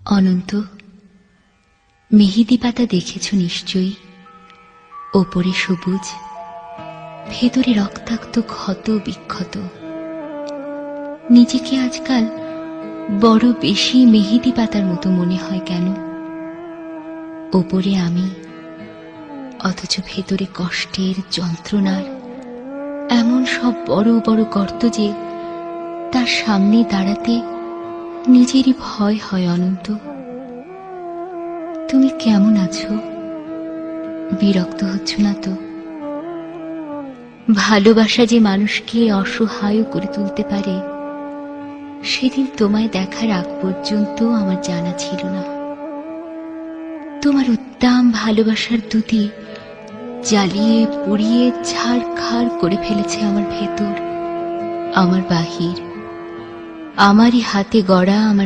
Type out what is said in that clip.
অনন্ত, মেহেদি পাতা দেখেছ নিশ্চয়ই। ওপরে সবুজ, ভেতরে রক্তাক্ত ক্ষত বিক্ষত। নিজেকে আজকাল বড় বেশি মেহেদি পাতার মতো মনে হয় কেন? ওপরে আমি, অথচ ভেতরে কষ্টের, যন্ত্রণার এমন সব বড় বড় গর্ত যে তার সামনে দাঁড়াতে নিজেরই ভয় হয়। অনন্ত, তুমি কেমন আছো? বিরক্ত হচ্ছ না তো? ভালোবাসা যে মানুষকে অসহায় করে তুলতে পারে, সেদিন তোমায় দেখার আগ পর্যন্ত আমার জানা ছিল না। তোমার উদ্দাম ভালোবাসার দুটি জ্বালিয়ে পুড়িয়ে ছাড়খাড় করে ফেলেছে আমার ভেতর, আমার বাহির। আমারই হাতে গড়া আমার